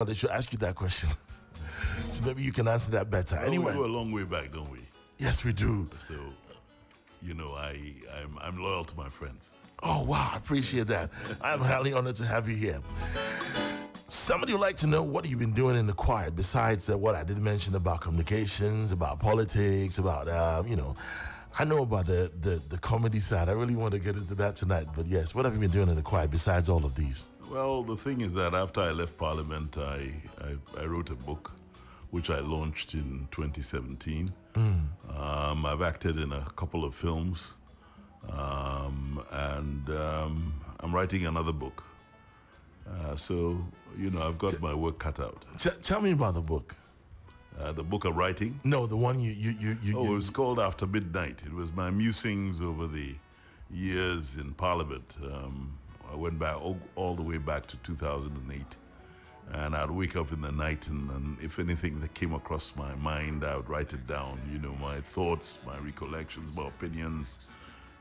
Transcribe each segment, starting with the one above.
They should ask you that question. So maybe you can answer that better. Well, anyway, we go a long way back, don't we? yes, we do. So, I'm loyal to my friends. Oh, wow. I appreciate that. I'm highly honored to have you here. Somebody would like to know what you've been doing in the quiet besides what I did mention about communications, about politics, about, I know about the comedy side. I really want to get into that tonight. But yes, what have you been doing in the quiet besides all of these? Well, the thing is that after I left Parliament, I wrote a book, which I launched in 2017. I've acted in a couple of films, and I'm writing another book. So, I've got my work cut out. Tell me about the book. The book I'm writing? No, the one It was called After Midnight. It was my musings over the years in Parliament. I went back all the way back to 2008. And I'd wake up in the night and if anything that came across my mind, I would write it down. My thoughts, my recollections, my opinions,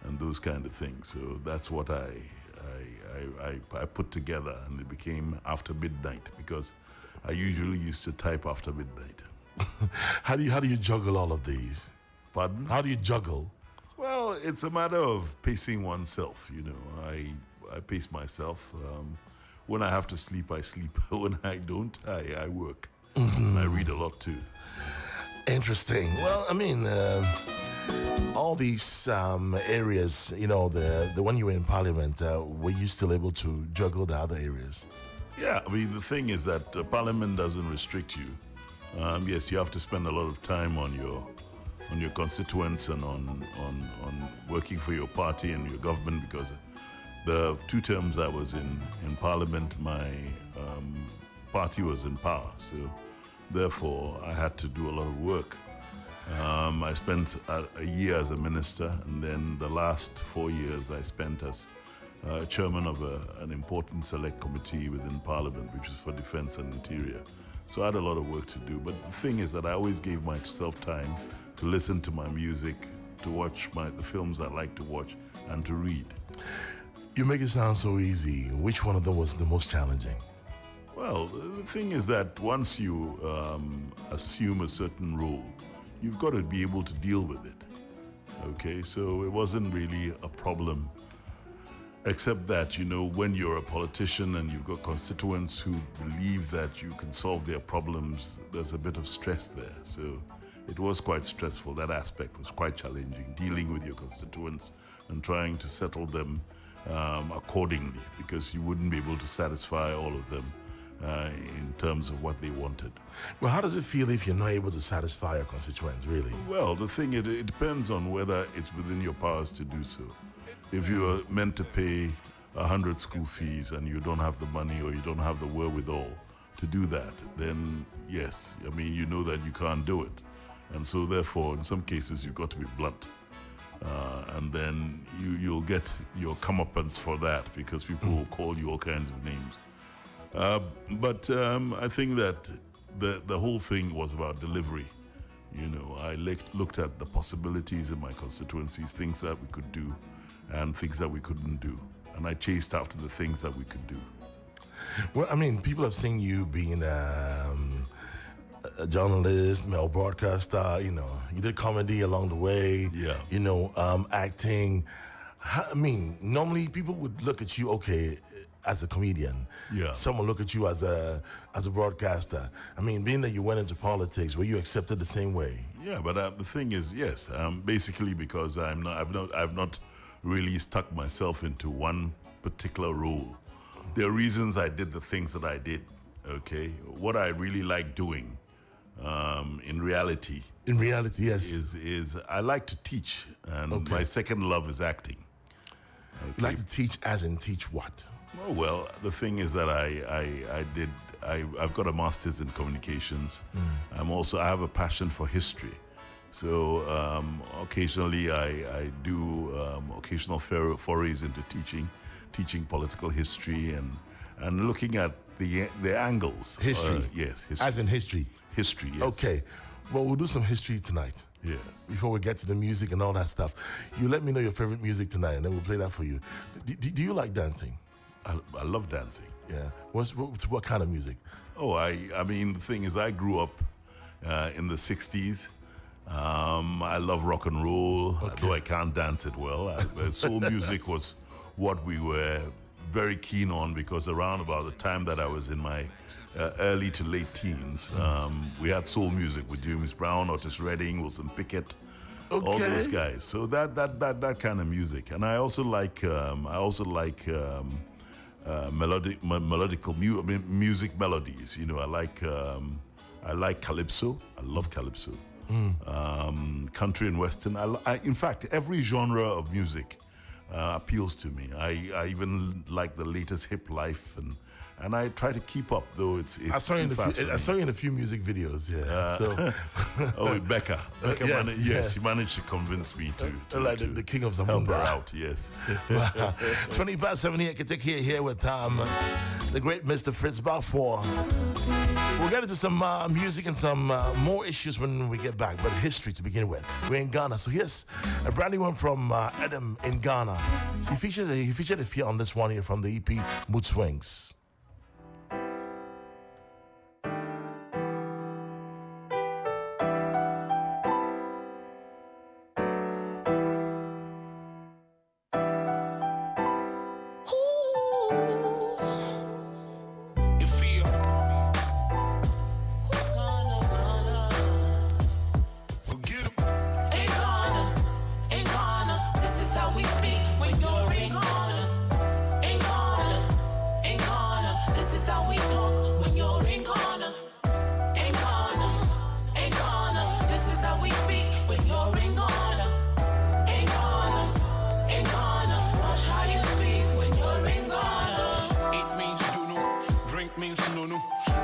and those kind of things. So that's what I put together, and it became After Midnight because I usually used to type after midnight. How do you juggle all of these? Pardon? How do you juggle? Well, it's a matter of pacing oneself. I pace myself. When I have to sleep, I sleep. When I don't, I work. And I read a lot too. Interesting. Well, I mean, all these areas, the when you were in Parliament, were you still able to juggle the other areas? Yeah, I mean, the thing is that Parliament doesn't restrict you. Yes, you have to spend a lot of time on your constituents and on working for your party and your government, because the 2 terms I was in Parliament, my party was in power. So therefore, I had to do a lot of work. I spent a year as a minister, and then the last 4 years I spent as chairman of an important select committee within Parliament, which was for Defence and Interior. So I had a lot of work to do. But the thing is that I always gave myself time to listen to my music, to watch the films I like to watch, and to read. You make it sound so easy. Which one of them was the most challenging? Well, the thing is that once you assume a certain role, you've got to be able to deal with it. Okay, so it wasn't really a problem, except that, when you're a politician and you've got constituents who believe that you can solve their problems, there's a bit of stress there. So it was quite stressful. That aspect was quite challenging, dealing with your constituents and trying to settle them accordingly, because you wouldn't be able to satisfy all of them in terms of what they wanted. Well, how does it feel if you're not able to satisfy your constituents, really? Well, the thing, it depends on whether it's within your powers to do so. If you're meant to pay 100 school fees and you don't have the money or you don't have the wherewithal to do that, then yes, I mean, you know that you can't do it. And so therefore, in some cases, you've got to be blunt. And then you'll get your comeuppance for that, because people will call you all kinds of names. But I think that the whole thing was about delivery. I looked at the possibilities in my constituencies, things that we could do and things that we couldn't do. And I chased after the things that we could do. Well, I mean, people have seen you being a journalist, male broadcaster, you did comedy along the way, acting. I mean, normally people would look at you, okay, as a comedian. Yeah. Someone look at you as a broadcaster. I mean, being that you went into politics, were you accepted the same way? Yeah, but the thing is, yes, basically because I've not really stuck myself into one particular role. There are reasons I did the things that I did. Okay, what I really like doing, in reality. In reality, yes. Is I like to teach, and my second love is acting. Okay. You like to teach, as in teach what? Oh, well, the thing is that I've got a master's in communications. I have a passion for history. So occasionally I do occasional forays into teaching political history and looking at the angles. History? Yes, history. As in history? History, yes. Okay. Well, we'll do some history tonight. Yes. Before we get to the music and all that stuff. You let me know your favorite music tonight, and then we'll play that for you. Do you like dancing? I love dancing. Yeah. What kind of music? I mean, the thing is, I grew up in the 60s. I love rock and roll, though I can't dance it well. Soul music was what we were very keen on, because around about the time that I was in my early to late teens, we had soul music with James Brown, Otis Redding, Wilson Pickett, all those guys. So that kind of music, and I also like melodical music melodies. You know, I like calypso. I love calypso. Country and western. In fact, every genre of music appeals to me. I even like the latest hip life, and I try to keep up, though it's I saw too fast for me. I saw you in a few music videos. Yeah. Oh, Becca. Yes. She managed to convince me to like the king of help her Zamunda. out. Yes. 20 past 7 here. Can take here with the great Mr. Fritz Baffour. We'll get into some music and some more issues when we get back, but history to begin with. We're in Ghana, so here's a brand new one from Adam in Ghana. So he featured a few on this one here from the EP Mood Swings.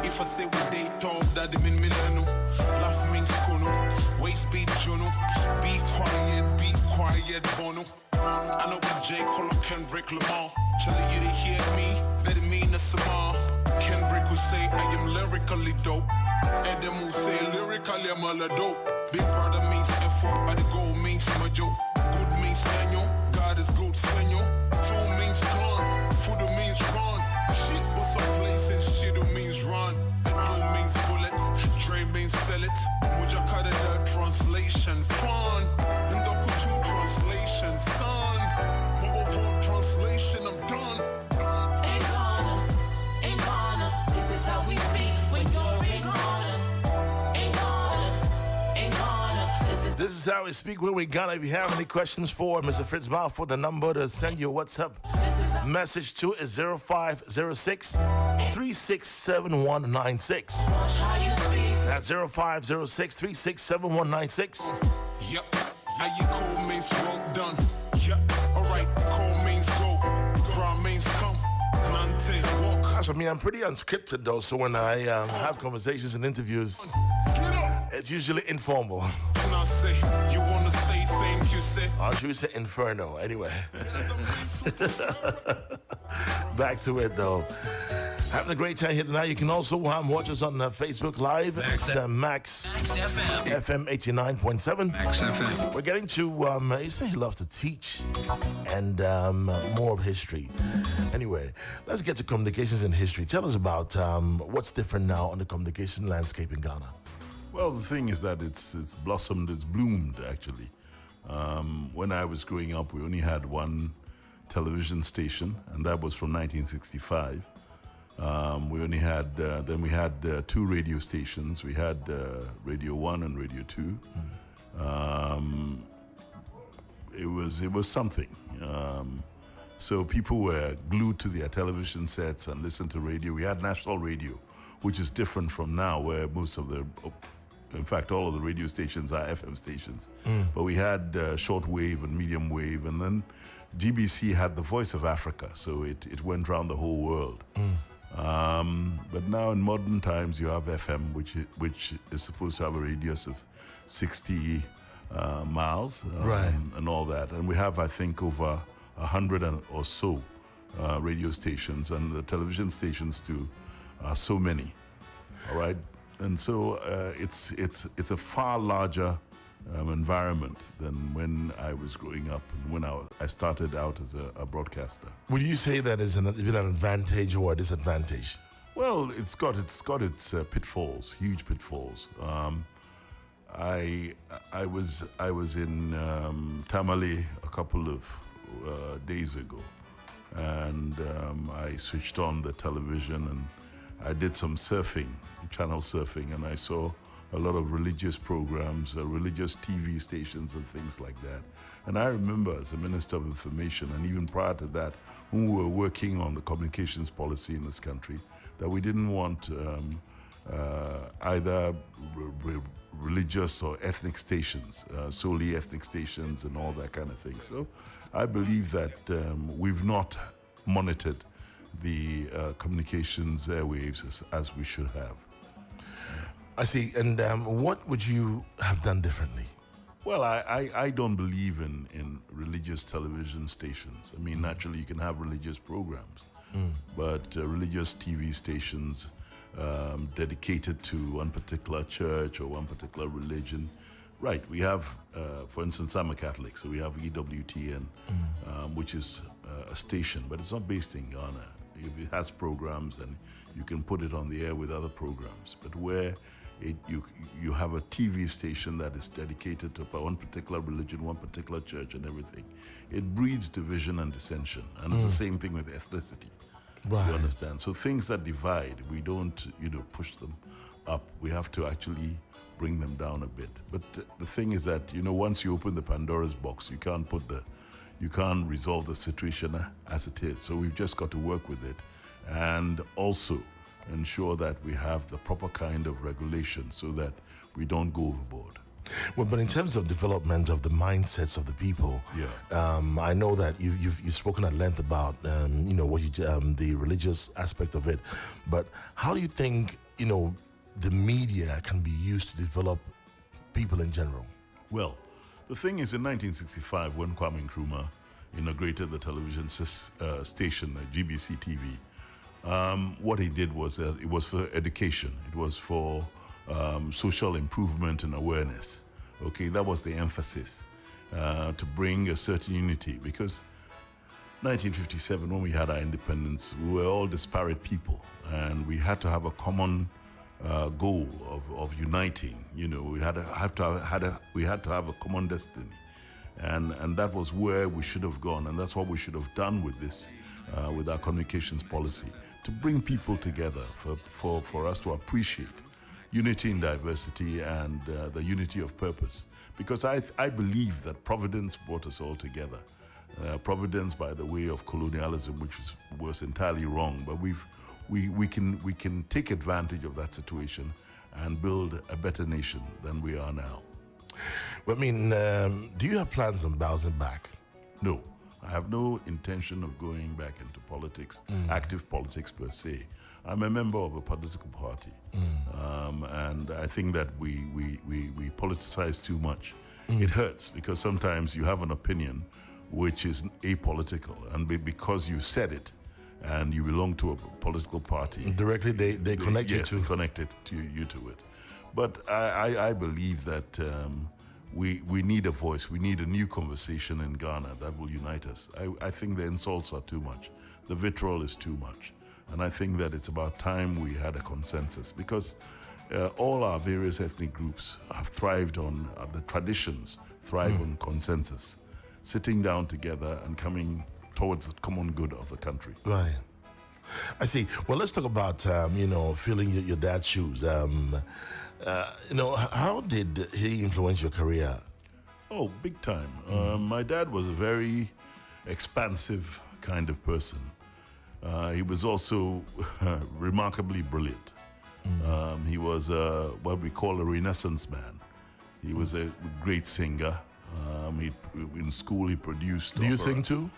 If I say we date talk, that mean milano. Laugh means kono. Waist beat jono. Be quiet, bono. I know with J. Cole, Kendrick Lamar. Chilling you to hear me, that it mean a samar. Kendrick will say I am lyrically dope. Adam will say lyrically I'm all dope. Big brother means effort, but the goal means majo. Good means annual, God is good, senor. Two means gone, food means run. Shit, but some places shit means run. And blue means bullets, Dre means sell it. Muja kada the translation fun. And Doku 2 translation, son. Mobile vote translation, I'm done. Ain't gonna, this is how we speak when you're in Ghana. Ain't gonna, This is how we speak when we Ghana. If you have any questions for Mr. Fritz Baffour, the number to send your WhatsApp message to is 0506 367196. That's 0506 367196. Yep, how you call means well done. Yep, alright, call means go. Bra means come. Nante walk. I mean, I'm pretty unscripted though, so when I have conversations and interviews, Get up. it's usually informal. And I say, you wanna say thank you, say. Or should we say inferno? Anyway. Back to it though. Having a great time here tonight. You can also watch us on Facebook Live. It's Max FM 89.7. Max FM. We're getting to, you say he loves to teach and more of history. Anyway, let's get to communications and history. Tell us about what's different now on the communication landscape in Ghana. Well, the thing is that it's blossomed, it's bloomed, actually. When I was growing up, we only had one television station, and that was from 1965. We only had, then we had two radio stations. We had Radio 1 and Radio 2. It was something. So people were glued to their television sets and listened to radio. We had national radio, which is different from now, where most of in fact, all of the radio stations are FM stations. But we had short wave and medium wave, and then GBC had the Voice of Africa, so it went around the whole world. But now in modern times, you have FM, which is supposed to have a radius of 60 miles, Right. and all that. And we have, I think, over 100 or so radio stations, and the television stations too are so many. All right, and so it's a far larger environment than when I was growing up and when I started out as a broadcaster. Would you say that is an advantage or a disadvantage? Well, it's got its pitfalls, huge pitfalls. I was in Tamale a couple of days ago, and I switched on the television and I did some surfing, channel surfing, and I saw a lot of religious programs, religious TV stations and things like that. And I remember as a Minister of Information, and even prior to that, when we were working on the communications policy in this country, that we didn't want either religious or ethnic stations, solely ethnic stations and all that kind of thing. So I believe that we've not monitored the communications airwaves as we should have. I see. And what would you have done differently? Well, I don't believe in religious television stations. I mean, naturally, you can have religious programs, but religious TV stations dedicated to one particular church or one particular religion. Right, we have, for instance, I'm a Catholic, so we have EWTN, which is a station, but it's not based in Ghana. It has programs and you can put it on the air with other programs, but where you have a TV station that is dedicated to one particular religion, one particular church and everything, it breeds division and dissension. And it's the same thing with ethnicity. Right. You understand? So things that divide, we don't, push them up. We have to actually bring them down a bit. But the thing is that, once you open the Pandora's box, you can't resolve the situation as it is. So we've just got to work with it and also ensure that we have the proper kind of regulation so that we don't go overboard. Well, but in terms of development of the mindsets of the people, I know that you've spoken at length about the religious aspect of it, but how do you think the media can be used to develop people in general? Well, the thing is, in 1965, when Kwame Nkrumah inaugurated the television station, GBC TV, what he did was it was for education. It was for social improvement and awareness. Okay, that was the emphasis, to bring a certain unity, because 1957, when we had our independence, we were all disparate people, and we had to have a common goal of uniting. We had to have a common destiny, and that was where we should have gone, and that's what we should have done with this, with our communications policy, to bring people together for us to appreciate unity in diversity and the unity of purpose. Because I believe that Providence brought us all together. Providence by the way of colonialism, which was entirely wrong, but we can take advantage of that situation and build a better nation than we are now. I mean, do you have plans on bouncing back? No, I have no intention of going back into politics, active politics per se. I'm a member of a political party, and I think that we politicize too much. It hurts because sometimes you have an opinion which is apolitical, and because you said it and you belong to a political party, directly they connect you to. Yes, connected to you to it. But I believe that we need a voice. We need a new conversation in Ghana that will unite us. I think the insults are too much. The vitriol is too much. And I think that it's about time we had a consensus, because all our various ethnic groups have thrived on, the traditions thrive on consensus, sitting down together and coming towards the common good of the country. Right. I see. Well, let's talk about, filling your dad's shoes. How did he influence your career? Oh, big time. My dad was a very expansive kind of person. He was also remarkably brilliant. He was what we call a Renaissance man. He was a great singer. In school, he produced. Do you sing too?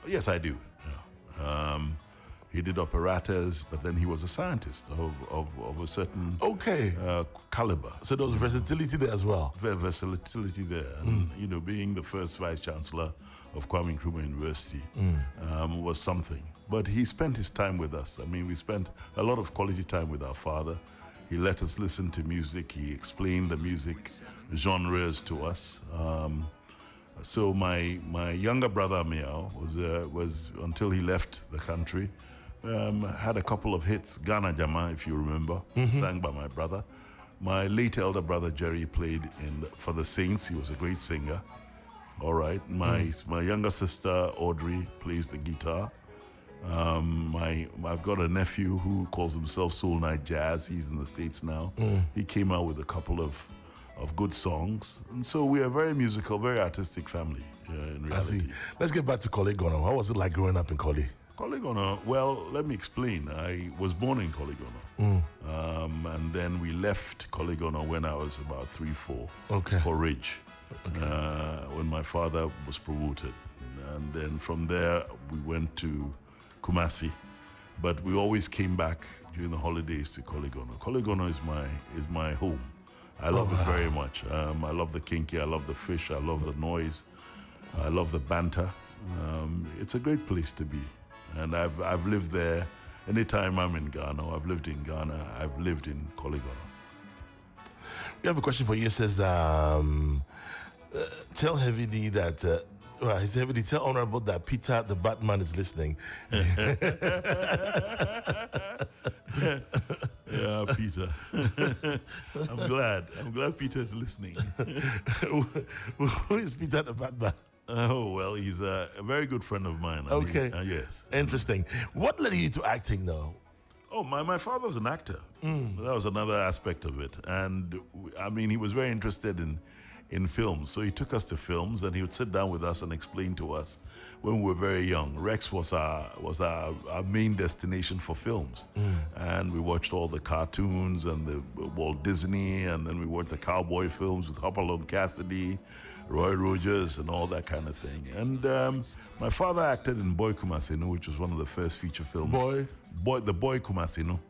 Yes, I do. Yeah. He did operettas, but then he was a scientist of a certain caliber. So there was versatility there as well. Versatility there, and being the first vice chancellor of Kwame Nkrumah University was something. But he spent his time with us. I mean, we spent a lot of quality time with our father. He let us listen to music. He explained the music genres to us. So my younger brother Miao was until he left the country, Had a couple of hits. Ghana Jama, if you remember, sang by my brother. My late elder brother Jerry played for the Saints. He was a great singer. All right. My younger sister Audrey plays the guitar. I've got a nephew who calls himself Soul Night Jazz. He's in the States now. He came out with a couple of good songs. And so we are a very musical, very artistic family in reality. I see. Let's get back to Koligono. How was it like growing up in Koli? Koligono, well, let me explain. I was born in Koligono. And then we left Koligono when I was about 3-4 for Ridge, when my father was promoted. And then from there, we went to Kumasi. But we always came back during the holidays to Koligono. Koligono is my home. I love it very much. I love the kinky, I love the fish, I love the noise, I love the banter. It's a great place to be. And I've lived there. Anytime I'm in Ghana, I've lived in Ghana, I've lived in Koligono. We have a question for you. It says, tell Heavy D that, he said, Heavy D, tell Honorable that Peter the Batman is listening. Yeah, Peter. I'm glad Peter is listening. Who is Peter the Batman? Oh, well, he's a very good friend of mine. Okay. Yes. Interesting. What led you to acting, though? Oh, my father's an actor. That was another aspect of it. And, I mean, he was very interested in films. So he took us to films, and he would sit down with us and explain to us when we were very young. Rex was our main destination for films. And we watched all the cartoons and the Walt Disney, and then we watched the cowboy films with Hopalong Cassidy, Roy Rogers, and all that kind of thing. And my father acted in Boy Kumasinu, which was one of the first feature films. The Boy Kumasinu.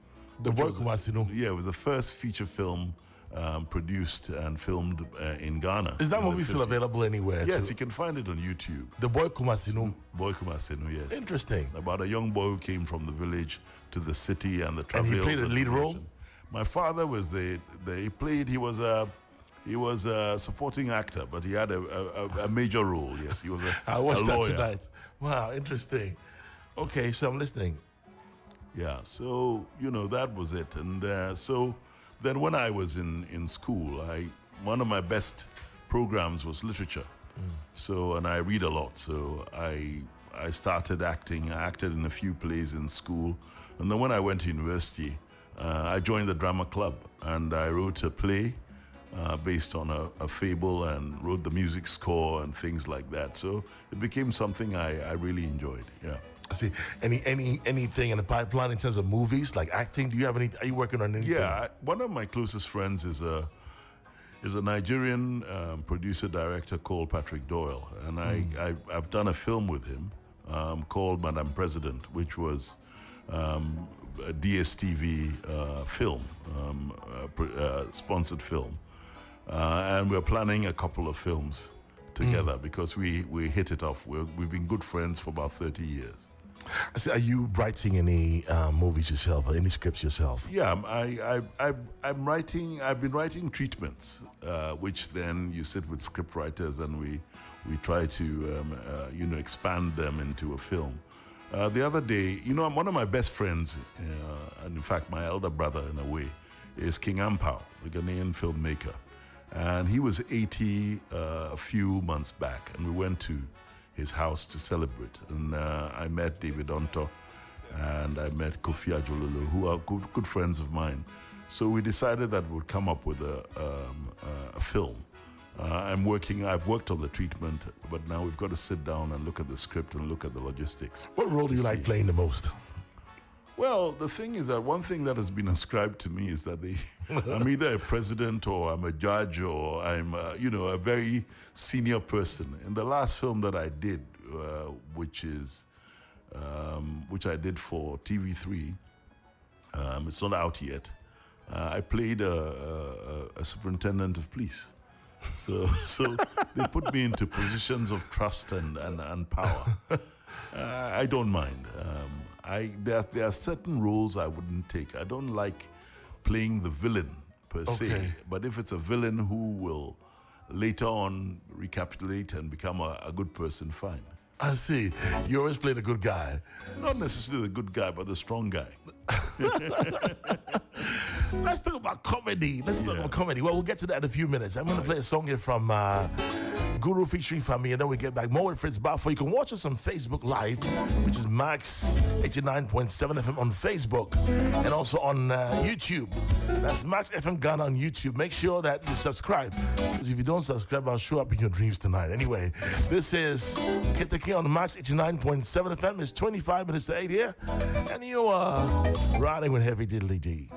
The Boy Kumasinu? Yeah, it was the first feature film produced and filmed in Ghana. Is that movie still available anywhere? Yes, you can find it on YouTube. The Boy Kumasinu? Boy Kumasinu, yes. Interesting. About a young boy who came from the village to the city and the travails. And he played a lead role? My father was he was a supporting actor, but he had a major role, yes. He was I watched that lawyer. tonight. Wow, interesting. Okay, so I'm listening. Yeah, so, that was it. And so then when I was in school, one of my best programs was literature. So, and I read a lot. So I started acting. I acted in a few plays in school. And then when I went to university, I joined the drama club, and I wrote a play based on a fable and wrote the music score and things like that. So it became something I really enjoyed. Yeah. I see. Anything in the pipeline in terms of movies, like acting? Do you have any? Are you working on anything? Yeah, one of my closest friends is a Nigerian producer director called Patrick Doyle, and I've done a film with him called Madam President, which was a DSTV film, sponsored film. And we're planning a couple of films together because we hit it off. We've been good friends for about 30 years. I see. Are you writing any movies yourself or any scripts yourself? Yeah, I'm writing. I've been writing treatments, which then you sit with script writers and we try to expand them into a film. The other day, one of my best friends, and in fact my elder brother in a way, is King Ampao, the Ghanaian filmmaker. And he was 80 a few months back, and we went to his house to celebrate. And I met David Onto, and I met Kofi Ajololo, who are good friends of mine. So we decided that we'd come up with a film. I've worked on the treatment, but now we've got to sit down and look at the script and look at the logistics. What role do you like playing the most? Well, the thing is that one thing that has been ascribed to me is that I'm either a president or I'm a judge or I'm, a very senior person. In the last film that I did, which I did for TV3, it's not out yet. I played a superintendent of police. So they put me into positions of trust and power. I don't mind. There are certain roles I wouldn't take. I don't like playing the villain per se, but if it's a villain who will later on recapitulate and become a good person, fine. I see. You always play the good guy. Not necessarily the good guy, but the strong guy. Let's talk about comedy. Well, we'll get to that in a few minutes. I'm going to play a song here from Guru featuring Fami, and then we get back more with Fritz Baffour. You can watch us on Facebook Live, which is Max 89.7 FM on Facebook, and also on YouTube. That's Max FM Ghana on YouTube. Make sure that you subscribe, because if you don't subscribe, I'll show up in your dreams tonight. Anyway, this is Kitaki on Max 89.7 FM. It's 25 minutes to 8 here, and you are riding with Heavy Diddly D.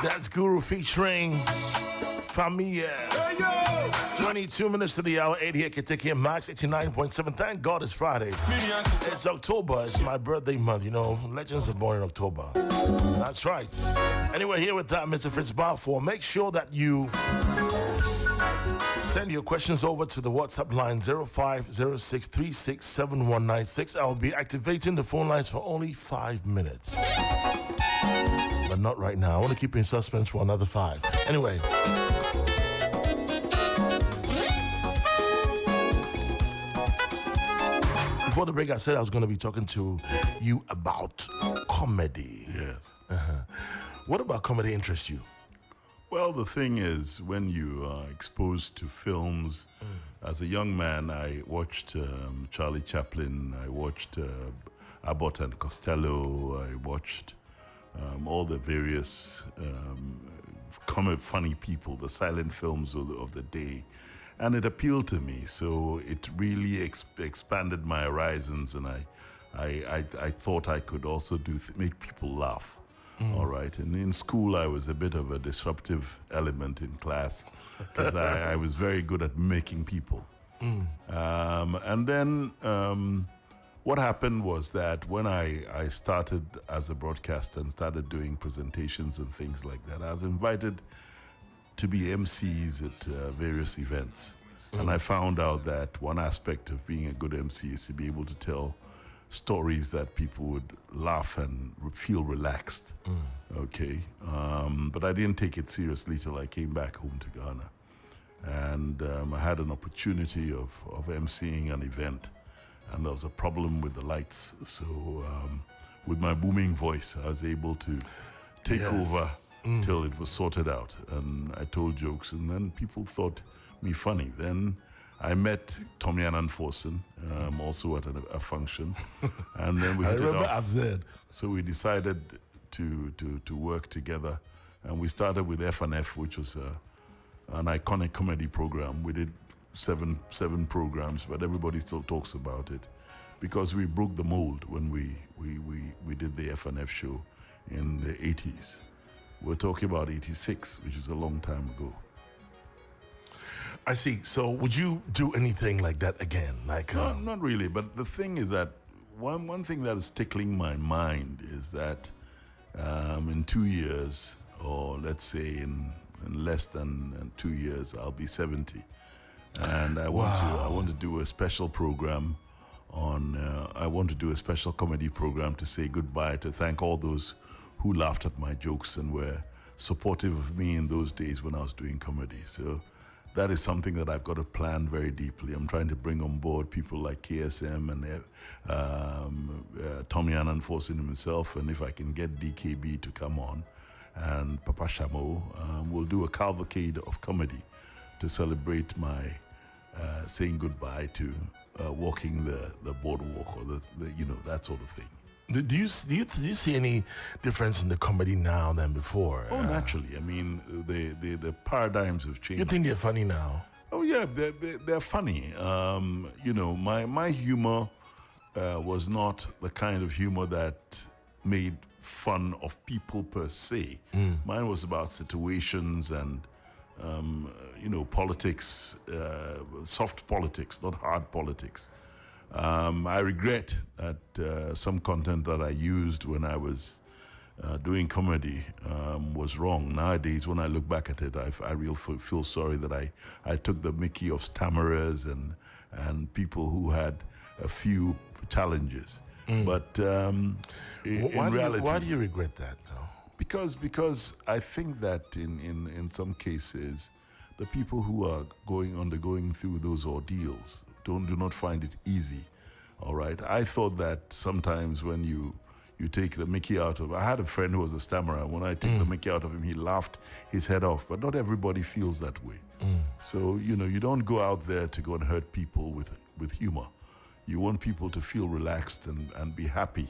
That's Guru featuring Familia. 22 minutes to the hour, 8 here, Kentucky and Max 89.7. Thank God it's Friday. It's October. It's my birthday month. You know, legends are born in October. That's right. Anyway, here with that, Mr. Fritz Baffour. Make sure that you send your questions over to the WhatsApp line 0506367196. I'll be activating the phone lines for only 5 minutes. But not right now. I want to keep you in suspense for another 5. Anyway. Before the break, I said I was going to be talking to you about comedy. Yes. What about comedy interests you? Well, the thing is, when you are exposed to films, as a young man, I watched Charlie Chaplin, I watched Abbott and Costello, I watched all the various funny people, the silent films of the day. And it appealed to me, so it really expanded my horizons, and I thought I could also make people laugh. All right. And in school, I was a bit of a disruptive element in class because I was very good at making people. And then what happened was that when I started as a broadcaster and started doing presentations and things like that, I was invited to be MCs at various events. And I found out that one aspect of being a good MC is to be able to tell stories that people would laugh and feel relaxed. Okay. But I didn't take it seriously till I came back home to Ghana. And I had an opportunity of MCing an event, and there was a problem with the lights. So with my booming voice, I was able to take over till it was sorted out. And I told jokes, and then people thought me funny. Then I met Tommy Anatsui, also at a function, and then we hit it off. Absurd. So we decided to work together, and we started with F&F, which was an iconic comedy program. We did seven programs, but everybody still talks about it because we broke the mold when we did the F&F show in the 80s. We're talking about 86, which is a long time ago. I see. So would you do anything like that again? Like Not really, but the thing is that one thing that is tickling my mind is that in 2 years, or let's say in less than 2 years, I'll be 70, and I want to do a special program on. I want to do a special comedy program to say goodbye, to thank all those who laughed at my jokes and were supportive of me in those days when I was doing comedy. So that is something that I've got to plan very deeply. I'm trying to bring on board people like KSM and Tommy Anatsui himself, and if I can get DKB to come on, and Papa Shamo, we'll do a cavalcade of comedy to celebrate my saying goodbye to walking the boardwalk, or the that sort of thing. Do you see any difference in the comedy now than before? Oh, naturally. I mean, the paradigms have changed. You think they're funny now? Oh yeah, they're funny. My humor was not the kind of humor that made fun of people per se. Mine was about situations and politics, soft politics, not hard politics. I regret that some content that I used when I was doing comedy was wrong. Nowadays, when I look back at it, I really feel sorry that I took the mickey of stammerers and people who had a few challenges. But in reality... Why do you regret that, though? Because I think that in some cases, the people who are undergoing through those ordeals do not find it easy. All right. I thought that sometimes when you take the mickey out of... I had a friend who was a stammerer. When I took the mickey out of him, he laughed his head off. But not everybody feels that way. So, you don't go out there to go and hurt people with humor. You want people to feel relaxed and be happy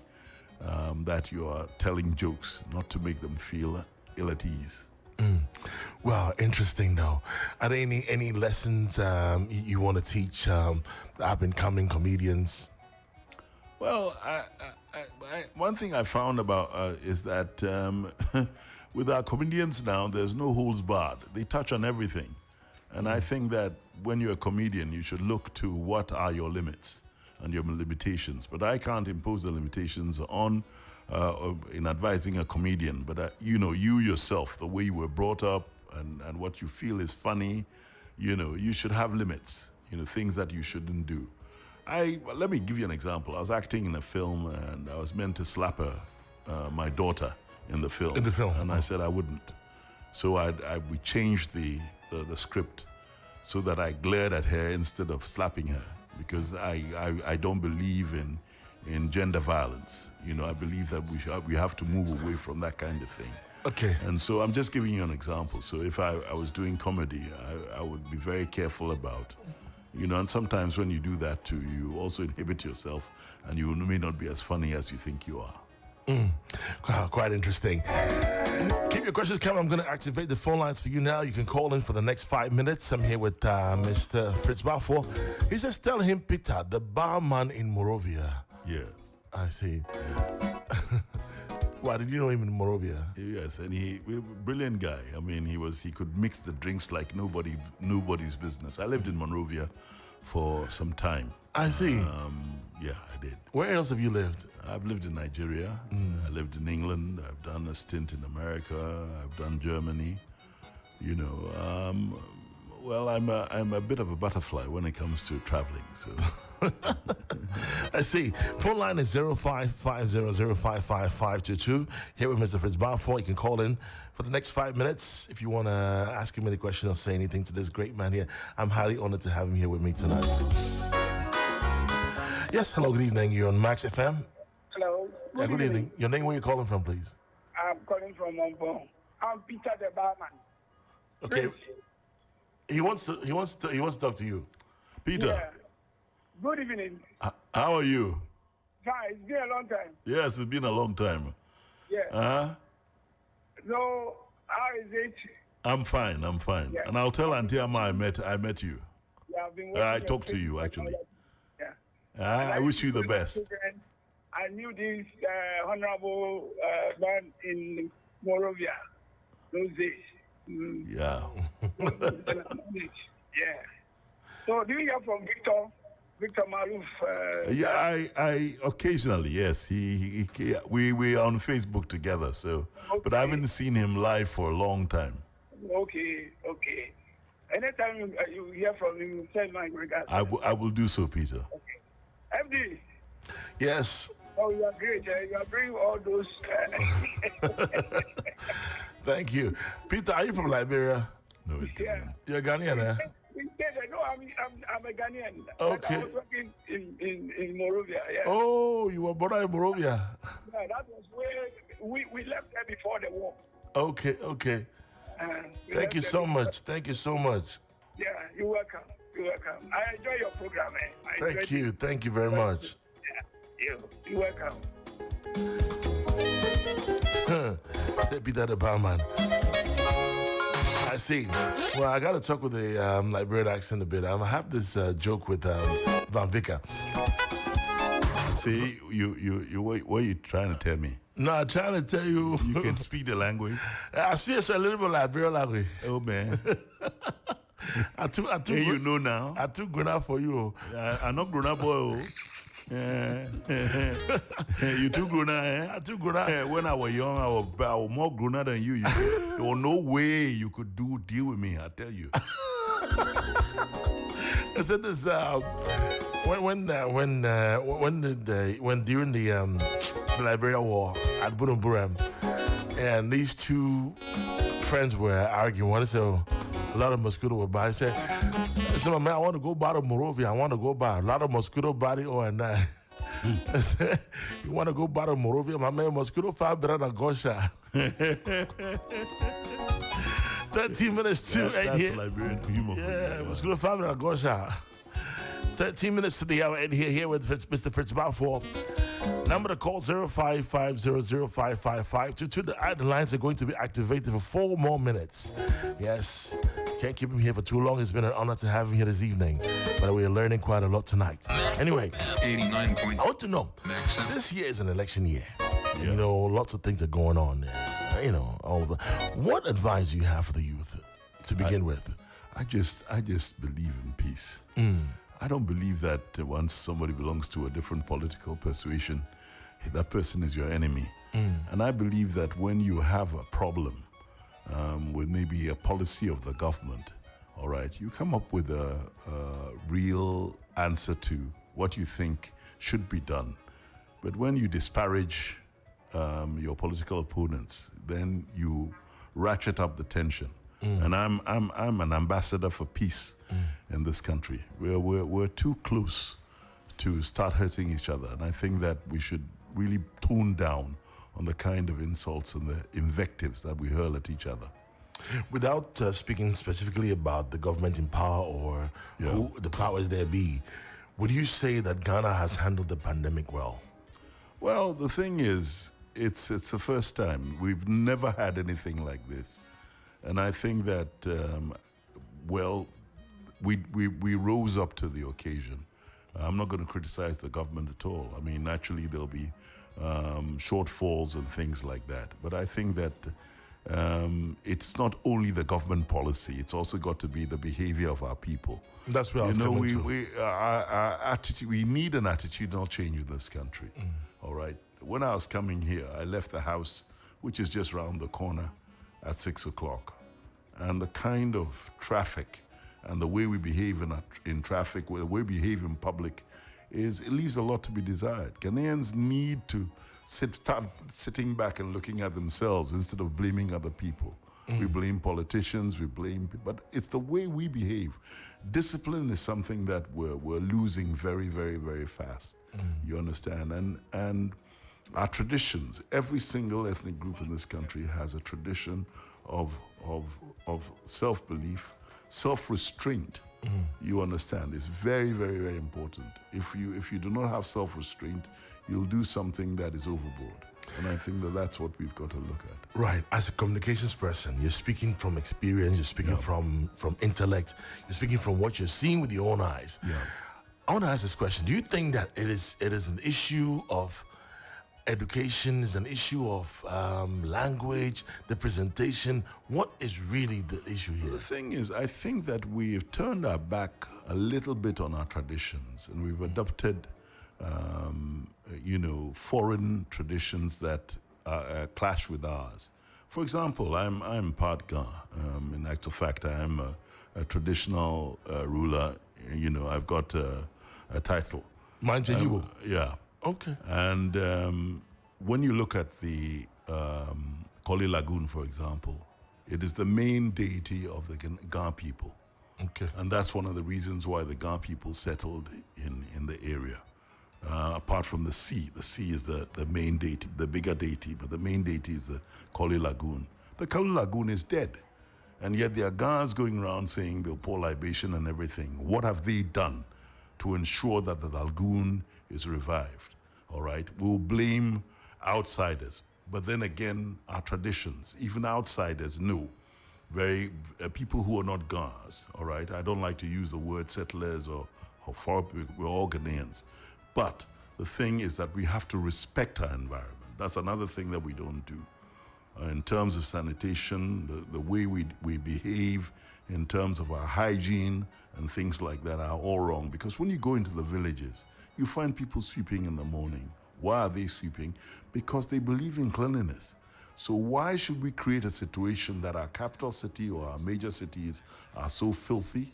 that you are telling jokes, not to make them feel ill at ease. Well, interesting though. Are there any lessons you want to teach up-and-coming comedians? Well, one thing I found about is that with our comedians now, there's no holds barred. They touch on everything. And I think that when you're a comedian, you should look to what are your limits and your limitations. But I can't impose the limitations on in advising a comedian. But you yourself, the way you were brought up and what you feel is funny, you should have limits. Things that you shouldn't do. Let me give you an example. I was acting in a film and I was meant to slap my daughter in the film. And I said I wouldn't. So we changed the script so that I glared at her instead of slapping her, because I don't believe in gender violence. I believe that we have to move away from that kind of thing. Okay. And so I'm just giving you an example. So if I was doing comedy, I would be very careful about, and sometimes when you do that too, you also inhibit yourself and you may not be as funny as you think you are. Quite interesting. Keep your questions coming. I'm going to activate the phone lines for you now. You can call in for the next 5 minutes. I'm here with Mr. Fritz Baffour. He's just telling him Peter, the barman in Morovia. Yes. I see. Why did you know him in Morovia? Yes, and he brilliant guy. I mean, he could mix the drinks like nobody's business. I lived in Monrovia for some time. I see. Yeah, I did. Where else have you lived? I've lived in Nigeria. I lived in England. I've done a stint in America. I've done Germany. You know, well, I'm a bit of a butterfly when it comes to traveling. So I see. Phone line is 0550055522. Here with Mr. Fritz Baffour. You can call in for the next 5 minutes if you want to ask him any question or say anything to this great man here. I'm highly honored to have him here with me tonight. Yes, hello, good evening. You're on Max FM. Hello. Yeah, good evening. Your name, where you calling from, please? I'm calling from Montbon. I'm Peter the barman. Okay. He wants to talk to you. Peter, Yeah. Good evening. how are you? Fine. It's been a long time. Yes, it's been a long time. Yeah. So, how is it? I'm fine. Yeah. And I'll tell Auntie Amma I met you. Yeah, I've been I working talked to on you Facebook actually. Yeah. I wish you the best. I knew this honorable man in Morovia those days. Yeah. Yeah. So, do you hear from Victor Maruf? Yeah, I occasionally, yes. We are on Facebook together, so but I haven't seen him live for a long time. Okay. Anytime you hear from him, send my regards. I will do so, Peter. Okay. FD. Yes. Oh, you are great. You are bringing all those. Thank you. Peter, are you from Liberia? No, it's Ghanaian. You're Ghanaian, eh? No, I'm a Ghanaian. Okay. I was working in Morovia. Yeah. Oh, you were born in Morovia. Yeah, that was where we left there before the war. Okay. Thank you so much. Yeah, you're welcome. I enjoy your program, man. Thank you very much. Yeah, you're welcome. Peter the barman. I see. Well, I got to talk with the Liberian accent a bit. I have this joke with Van Vika. See, what are you trying to tell me? No, I'm trying to tell you. You can speak the language? I speak a little bit Liberian language. Oh, man. I took Hey, you know now. I took grown up for you. I'm not grown up, boy. Oh. You too grown up, eh? I took grown up. When I was young, I was more grown up than you. There was no way you could deal with me, I tell you. I said this when during the Liberia War at Bunuburam, and these two friends were arguing. One said, a lot of mosquito would buy. I said, man, I want to go buy the Morovia. I want to go buy a lot of mosquito body oil and that. I said, you want to go buy the Morovia? My man, mosquito five better than Gosha. 13 minutes to 8 That's here. Liberian humor. Yeah, mosquito five better than Gosha. 13 minutes to the hour, and here with Mr. Fritz Baffour. Number to call 0550055522. The lines are going to be activated for 4 more minutes. Yes, can't keep him here for too long. It's been an honor to have him here this evening, but we are learning quite a lot tonight. Anyway, 89 points. I want to know, this year is an election year. You know, lots of things are going on. You know, what advice do you have for the youth to begin with? I just believe in peace. I don't believe that once somebody belongs to a different political persuasion, that person is your enemy. And I believe that when you have a problem with maybe a policy of the government, all right, you come up with a real answer to what you think should be done. But when you disparage your political opponents, then you ratchet up the tension. And I'm an ambassador for peace in this country. We're too close to start hurting each other, and I think that we should really tone down on the kind of insults and the invectives that we hurl at each other. Without speaking specifically about the government in power or who the powers there be, would you say that Ghana has handled the pandemic well? Well, the thing is, it's the first time. We've never had anything like this. And I think that, we rose up to the occasion. I'm not going to criticize the government at all. I mean, naturally, there'll be shortfalls and things like that. But I think that it's not only the government policy; it's also got to be the behavior of our people. That's where I was coming to. Our attitude. We need an attitudinal change in this country. All right. When I was coming here, I left the house, which is just around the corner, at 6 o'clock, and the kind of traffic and the way we behave in traffic, the way we behave in public, it leaves a lot to be desired. Ghanaians need to start sitting back and looking at themselves instead of blaming other people. We blame politicians, but it's the way we behave. Discipline is something that we're losing very, very, very fast. You understand? And our traditions, every single ethnic group in this country has a tradition of self-belief, self-restraint. You understand? It's very, very, very important. If you do not have self-restraint, you'll do something that is overboard. And I think that's what we've got to look at. Right. As a communications person, you're speaking from experience, you're speaking from intellect, you're speaking from what you're seeing with your own eyes. Yeah. I want to ask this question. Do you think that it is an issue of education, is an issue of language, the presentation? What is really the issue here? The thing is, I think that we've turned our back a little bit on our traditions, and we've adopted, foreign traditions that clash with ours. For example, I'm part Ga. In actual fact, I am a traditional ruler. I've got a title. Manjajiwo. Yeah. Okay. And when you look at the Koli Lagoon, for example, it is the main deity of the Ga people. Okay. And that's one of the reasons why the Ga people settled in the area. Apart from the sea is the main deity, the bigger deity, but the main deity is the Koli Lagoon. The Koli Lagoon is dead. And yet there are Gas going around saying they'll pour libation and everything. What have they done to ensure that the lagoon is revived? All right, we'll blame outsiders, but then again, our traditions, even outsiders know. People who are not Gas, all right? I don't like to use the word settlers or foreign, we're all Ghanaians. But the thing is that we have to respect our environment. That's another thing that we don't do. In terms of sanitation, the way we behave, in terms of our hygiene and things like that are all wrong. Because when you go into the villages, you find people sweeping in the morning. Why are they sweeping? Because they believe in cleanliness. So why should we create a situation that our capital city or our major cities are so filthy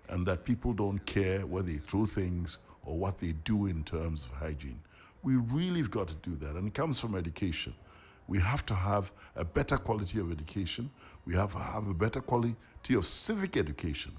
and that people don't care where they throw things or what they do in terms of hygiene? We really have got to do that, and it comes from education. We have to have a better quality of education. We have to have a better quality of civic education.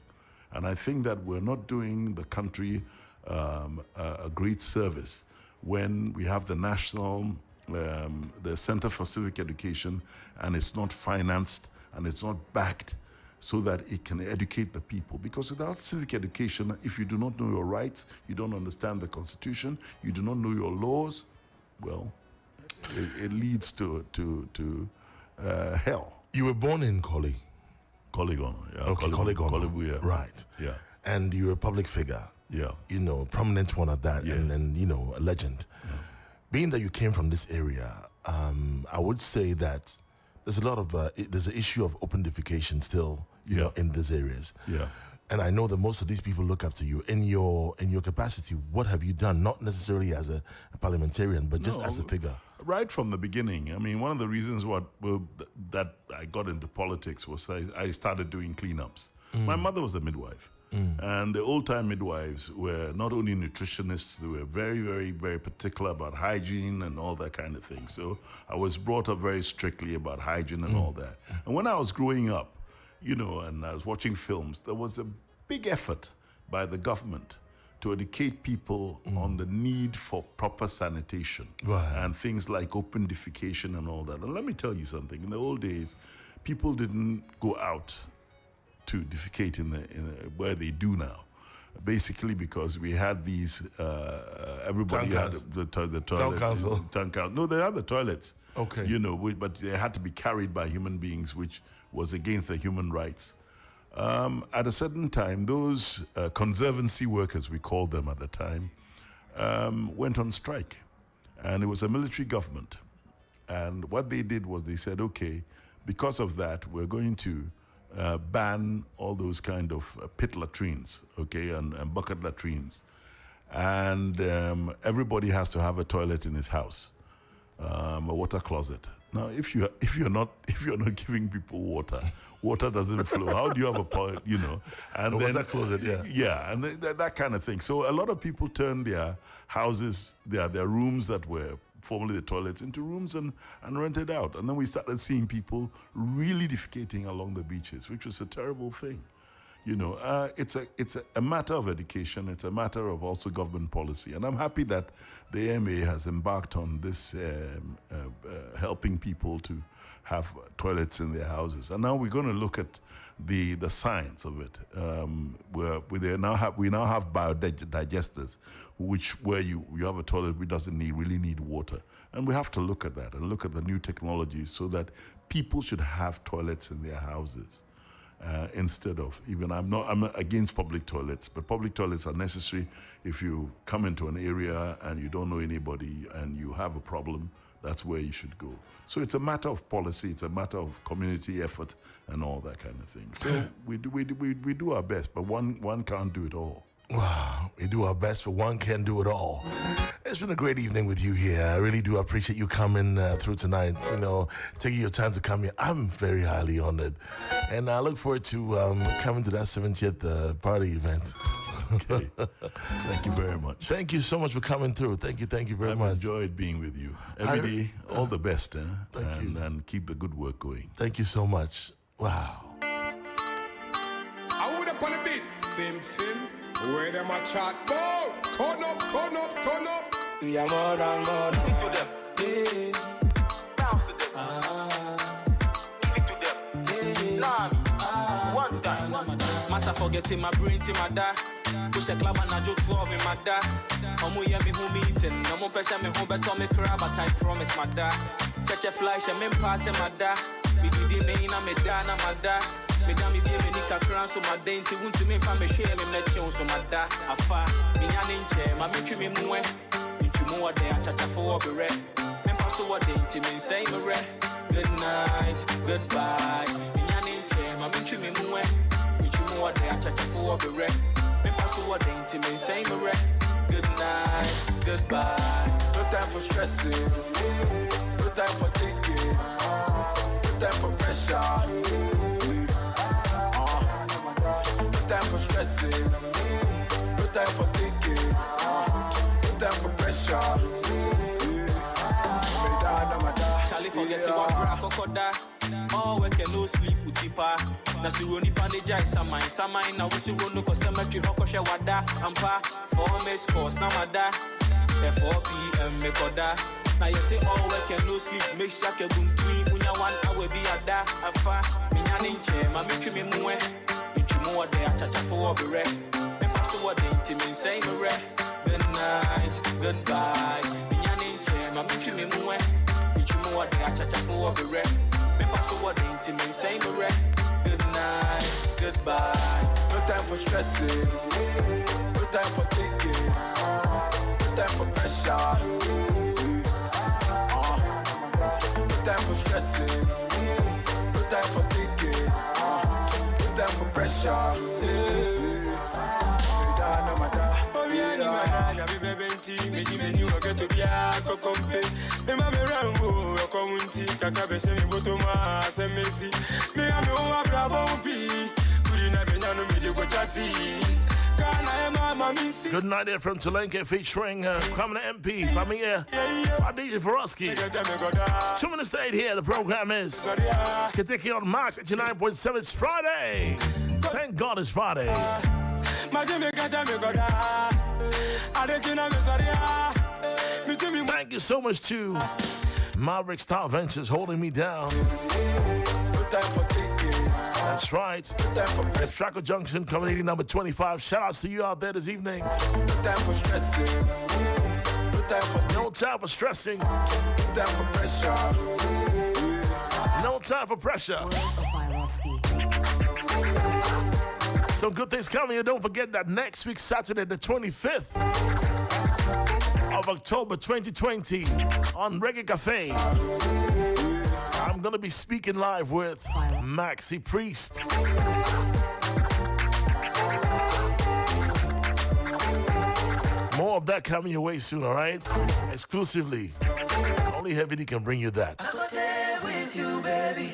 And I think that we're not doing the country a great service when we have the national, the Center for Civic Education, and it's not financed and it's not backed so that it can educate the people. Because without civic education, if you do not know your rights, you don't understand the Constitution, you do not know your laws, well, it leads to hell. You were born in Koli. Koligono, yeah. Okay, Koligono. Kolibuya. Right. Yeah. And you're a public figure. Yeah. Prominent one at that, Yes. and a legend. Yeah. Being that you came from this area, I would say that there's a lot of there's an issue of open defecation still, in these areas. Yeah. And I know that most of these people look up to you in your capacity. What have you done? Not necessarily as a parliamentarian, but just as a figure. Right from the beginning. I mean, one of the reasons that I got into politics was I started doing cleanups. My mother was a midwife. And the old-time midwives were not only nutritionists, they were very, very, very particular about hygiene and all that kind of thing. So I was brought up very strictly about hygiene and all that. And when I was growing up, and I was watching films, there was a big effort by the government to educate people on the need for proper sanitation and things like open defecation and all that. And let me tell you something. In the old days, people didn't go out to defecate in where they do now. Basically because we had these, everybody had the toilet. Town council. No, they had the toilets. Okay. But they had to be carried by human beings, which was against the human rights. At a certain time, those conservancy workers, we called them at the time, went on strike. and it was a military government. And what they did was they said, okay, because of that, we're going to ban all those kind of pit latrines, okay, and bucket latrines. And everybody has to have a toilet in his house, a water closet. Now, if you're not giving people water doesn't flow. How do you have a point, you know? And then water closet, yeah. Yeah, and that kind of thing. So a lot of people turned their houses, their rooms that were formerly the toilets into rooms and rented out. And then we started seeing people really defecating along the beaches, which was a terrible thing. You know, it's a matter of education. It's a matter of also government policy. And I'm happy that the AMA has embarked on this helping people to have toilets in their houses. And now we're going to look at the science of it. We now have biodigesters, where you have a toilet which doesn't really need water. And we have to look at that and look at the new technologies so that people should have toilets in their houses. Instead of I'm against public toilets, but public toilets are necessary if you come into an area and you don't know anybody and you have a problem. That's where you should go. So it's a matter of policy, it's a matter of community effort and all that kind of thing. So we do our best, but one can't do it all. Wow, we do our best, but one can't do it all. It's been a great evening with you here. I really do appreciate you coming through tonight, you know, taking your time to come here. I'm very highly honored. And I look forward to coming to that 70th party event. Okay. Thank you very much. Thank you so much for coming through. Thank you very much. I've enjoyed being with you. Every day, all the best, Thank you. And keep the good work going. Thank you so much. Wow. I would up on a beat. Film. Where them a chat? Oh, turn up. We are more than Give it to them. this. Bounce to them. Give it to them. Lami. One time. Massa forgetting my brain to my dad. Push a club and I joke 12 in my dad. Omu ya me home eating. No more pressure me home better me crab, but I promise my dad. Check a flash and me pass my dad. Me do the main and me dad and my dad. Me da me be me nika crown so my dainty won't to me fa me share me mention so my dad. Afa me nyanin che ma me twi me muwe. Intu mo wade a chacha for be re. Me pass so what dainty me say me re. Good night, goodbye. Me nyanin che ma me twi me muwe. Intu mo wade a chacha for be re. Me pass so what dainty me say me re. Good night, goodbye. No time for stressing. No time for thinking. No time for pressure. No time for stressing. No time for thinking. No time for pressure. Charlie forget to what bra kokoda. All work and no sleep utipa. Na suroni panejai samai na wusi wono ko cemetery hokoshe wada ampa 4 miss course na mada. 4 p.m. me koda. Now you say all work and no sleep make sure ke buntui unya 1 hour be ada afa me nyanin che ma me twi me muwe. More day I chacha for be re. Me pass what day to me say me re. Good night, goodbye. Me nyanin che ma me twi me muwe. Me more day I chacha for be re. Me pass what day to me say me re. Good night, goodbye. No time for stressing. No time for thinking. No time for pressure. No time for stressing. No time for thinking. Time for pressure. Good night there from Tulenke featuring Klenam MP, Pamir, DJ Vorosky. 2 minutes stayed here. The program is Kentucky on March 89.7. It's Friday. Thank God it's Friday. Thank you so much to Maverick Star Ventures holding me down. That's right. It's Traco Junction, community number 25. Shout outs to you out there this evening. No time for stressing. No time for stressing. No time for pressure. No time for pressure. Some good things coming. And don't forget that next week, Saturday, the 25th of October 2020 on Reggae Cafe. I'm going to be speaking live with Maxi Priest. More of that coming your way soon, all right? Exclusively. Only Heavy can bring you that. I go there with you, baby.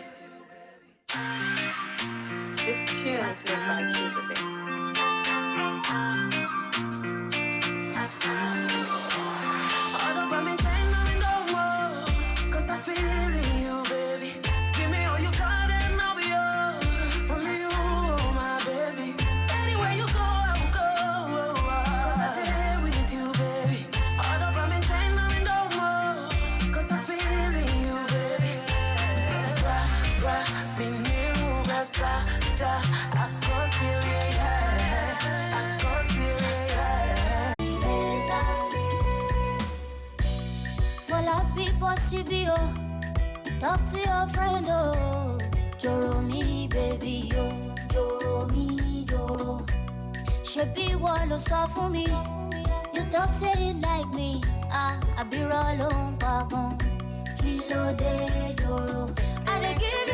This tune is made by Elizabeth. Talk to your friend, oh, Joro me, baby, oh, Joro me, Joro. Shebi walo so for me. You talk say it like me. I be rollin' pagon. Kilo de Joro. I dey give